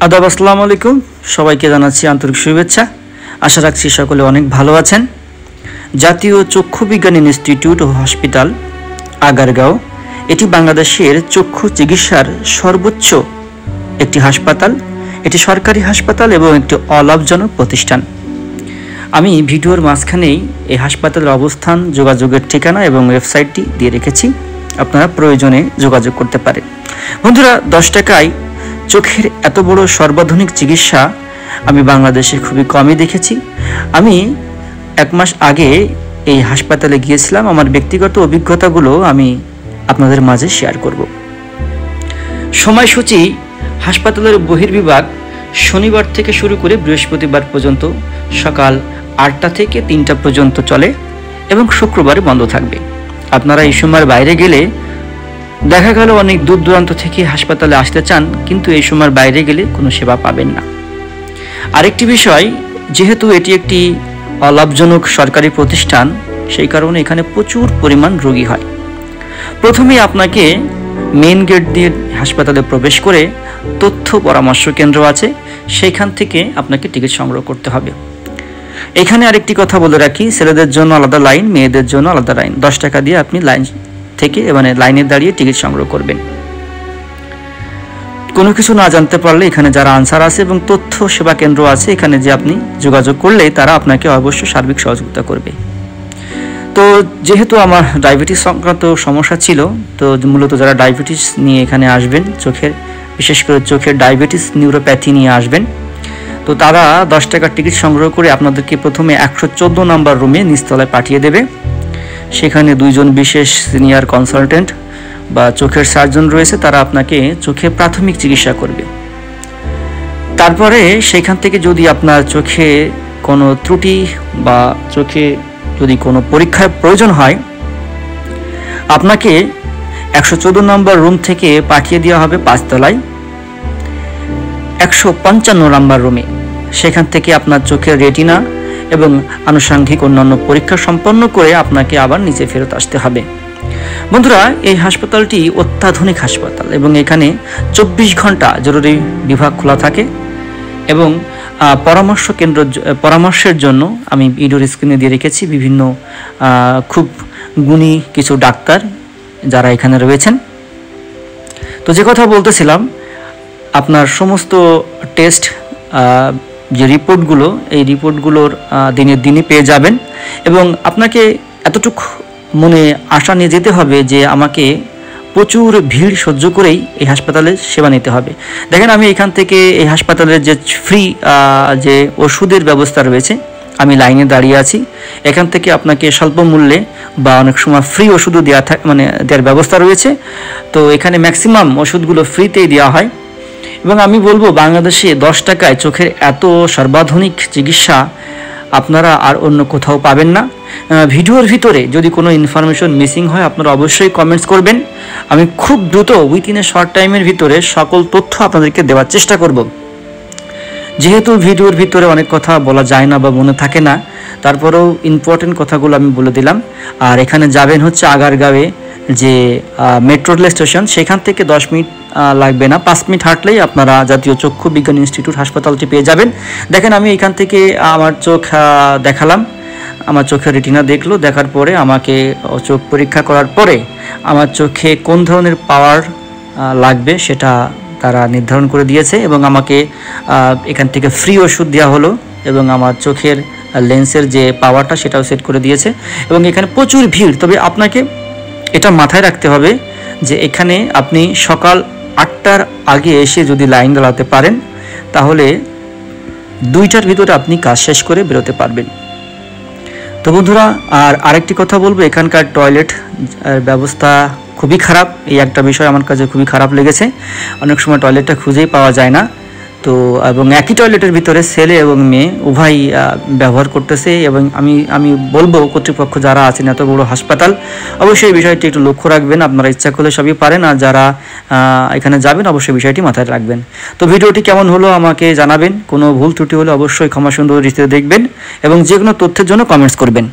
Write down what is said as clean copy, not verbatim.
আদাব, আসসালামু আলাইকুম। সবাইকে জানাচ্ছি আন্তরিক শুভেচ্ছা। আশা রাখছি সকলে অনেক ভালো আছেন। জাতীয় চক্ষু বিজ্ঞান ইনস্টিটিউট ও হসপিটাল আগারগাঁও, এটি বাংলাদেশের চক্ষু চিকিৎসার সর্বোচ্চ একটি হাসপাতাল। এটি সরকারি হাসপাতাল এবং একটি অলাভজনক প্রতিষ্ঠান। আমি ভিডিওর মাঝখানেই এই হাসপাতালের অবস্থান, যোগাযোগের ঠিকানা এবং ওয়েবসাইটটি দিয়ে রেখেছি, আপনারা প্রয়োজনে যোগাযোগ করতে পারেন। বন্ধুরা, 10 টাকায় চোখের এত বড় সর্বাধুনিক চিকিৎসা আমি বাংলাদেশে খুবই কমই দেখেছি। আমি 1 মাস আগে এই হাসপাতালে গিয়েছিলাম। আমার ব্যক্তিগত অভিজ্ঞতাগুলো আমি আপনাদের মাঝে শেয়ার করব। সময়সূচি: হাসপাতালের বহির্বিভাগ শনিবার থেকে শুরু করে বৃহস্পতিবার পর্যন্ত সকাল 8টা থেকে 3টা পর্যন্ত চলে এবং শুক্রবারে বন্ধ থাকবে। আপনারা এই সময়ের বাইরে গেলে দেখা গেল অনেক দূর দূরান্ত থেকে হাসপাতালে আসতে চান, কিন্তু এই সময়ের বাইরে গেলে কোনো সেবা পাবেন না। আরেকটি বিষয়, যেহেতু এটি একটি অলাভজনক সরকারি প্রতিষ্ঠান, সেই কারণে এখানে প্রচুর পরিমাণ রোগী হয়। প্রথমেই আপনাকে মেইন গেট দিয়ে হাসপাতালে প্রবেশ করে তথ্য পরামর্শ কেন্দ্র আছে, সেইখান থেকে আপনাকে টিকিট সংগ্রহ করতে হবে। এখানে আরেকটি কথা বলে রাখি, ছেলেদের জন্য আলাদা লাইন, মেয়েদের জন্য আলাদা লাইন। 10 টাকা দিয়ে আপনি লাইন থেকে লাইনে দাঁড়িয়ে টিকিট সংগ্রহ করবেন। কোনো কিছু না জানতে পারলে এখানে যারা আনসার আছে এবং তথ্য সেবা কেন্দ্র আছে, এখানে যে আপনি যোগাযোগ করলে তারা আপনাকে অবশ্যই সার্বিক সহযোগিতা করবে। তো যেহেতু আমার ডায়াবেটিস সংক্রান্ত সমস্যা ছিল, তো মূলত যারা ডায়াবেটিস নিয়ে এখানে আসবেন, বিশেষ করে চোখের ডায়াবেটিস নিউরোপ্যাথি নিয়ে আসবেন, তো তারা 10 টাকার টিকিট সংগ্রহ করে আপনাদেরকে প্রথমে 114 নম্বর রুমে নিচতলায় পাঠিয়ে দেবে। সেখানে 2 জন বিশেষ সিনিয়র কনসালটেন্ট বা চোখের সার্জন রয়েছে, তারা আপনাকে চোখে প্রাথমিক চিকিৎসা করবে। তারপরে সেখান থেকে যদি আপনার চোখে কোনো ত্রুটি বা চোখে যদি কোনো পরীক্ষার প্রয়োজন হয়, আপনাকে 114 নম্বর রুম থেকে পাঠিয়ে দেওয়া হবে 5 তলায় 155 নম্বর রুমে। সেখান থেকে আপনার চোখের রেটিনা এবং আনুষঙ্গিক অন্যান্য পরীক্ষা সম্পন্ন করে আপনাকে আবার নিচে ফেরত আসতে হবে। বন্ধুরা, এই হাসপাতালটি অত্যাধুনিক হাসপাতাল এবং এখানে 24 ঘন্টা জরুরি বিভাগ খোলা থাকে এবং পরামর্শের জন্য আমি ভিডিওর স্ক্রিনে দিয়ে রেখেছি বিভিন্ন খুব গুণী কিছু ডাক্তার যারা এখানে রয়েছেন। তো যে কথা বলতেছিলাম, আপনার সমস্ত টেস্ট যে রিপোর্টগুলো, এই রিপোর্টগুলোর দিনের দিনই পেয়ে যাবেন এবং আপনাকে এতটুকু মনে আশা নিয়ে যেতে হবে যে আমাকে প্রচুর ভিড় সহ্য করেই এই হাসপাতালে সেবা নিতে হবে। দেখেন, আমি এখান থেকে এই হাসপাতালের যে ফ্রি যে ওষুধের ব্যবস্থা রয়েছে, আমি লাইনে দাঁড়িয়ে আছি। এখান থেকে আপনাকে স্বল্প মূল্যে বা অনেক সময় ফ্রি ওষুধও দেওয়ার ব্যবস্থা রয়েছে। তো এখানে ম্যাক্সিমাম ওষুধগুলো ফ্রিতেই দেওয়া হয় এবং আমি বলবো বাংলাদেশে 10 টাকায় চোখের এত সর্বাধুনিক চিকিৎসা আপনারা আর অন্য কোথাও পাবেন না। ভিডিওর ভিতরে যদি কোনো ইনফরমেশন মিসিং হয়, আপনারা অবশ্যই কমেন্টস করবেন। আমি খুব দ্রুত উইথিন এ শর্ট টাইমের ভিতরে সকল তথ্য আপনাদেরকে দেওয়ার চেষ্টা করব। যেহেতু ভিডিওর ভিতরে অনেক কথা বলা যায় না বা মনে থাকে না, তারপরেও ইম্পর্টেন্ট কথাগুলো আমি বলে দিলাম। আর এখানে যাবেন হচ্ছে আগারগাঁওয়ে যে মেট্রো রেল স্টেশন, সেখান থেকে 10 মিনিট লাগবে না, 5 মিনিট হাঁটলেই আপনারা জাতীয় চক্ষু বিজ্ঞান ইনস্টিটিউট হাসপাতালটি পেয়ে যাবেন। দেখেন, আমি এখান থেকে আমার চোখ দেখালাম, আমার চোখের রেটিনা দেখলো, দেখার পরে আমাকে চোখ পরীক্ষা করার পরে আমার চোখে কোন ধরনের পাওয়ার লাগবে সেটা তারা নির্ধারণ করে দিয়েছে এবং আমাকে এখান থেকে ফ্রি ওষুধ দেওয়া হলো এবং আমার চোখের লেন্সের যে পাওয়ারটা সেটাও সেট করে দিয়েছে এবং এখানে প্রচুর ভিড়। তবে আপনাকে এটা মাথায় রাখতে হবে যে এখানে আপনি সকাল 8টার আগে এসে যদি লাইন দাঁড়াতে পারেন, তাহলে 2টার ভিতরে আপনি কাজ শেষ করে বেরোতে পারবেন। তো বন্ধুরা, আর আরেকটি কথা বলবো, এখানকার টয়লেট ব্যবস্থা খুবই খারাপ। এই একটা বিষয় আমার কাছে খুবই খারাপ লেগেছে। অনেক সময় টয়লেটটা খুঁজেই পাওয়া যায় না। তো এবং একই টয়লেটের ভিতরে ছেলে এবং মেয়ে উভয় ব্যবহার করতেছে এবং আমি বলবো কর্তৃপক্ষ যারা আছেন, এত বড় হাসপাতাল, অবশ্যই এই বিষয়টি একটু লক্ষ্য রাখবেন। আপনারা ইচ্ছা করলে সবই পারেন, আর যারা এখানে যাবেন অবশ্যই বিষয়টি মাথায় রাখবেন। তো ভিডিওটি কেমন হলো আমাকে জানাবেন। কোনো ভুল ত্রুটি হলে অবশ্যই ক্ষমা সুন্দর দৃষ্টিতে দেখবেন এবং যে কোনো তথ্যের জন্য কমেন্টস করবেন।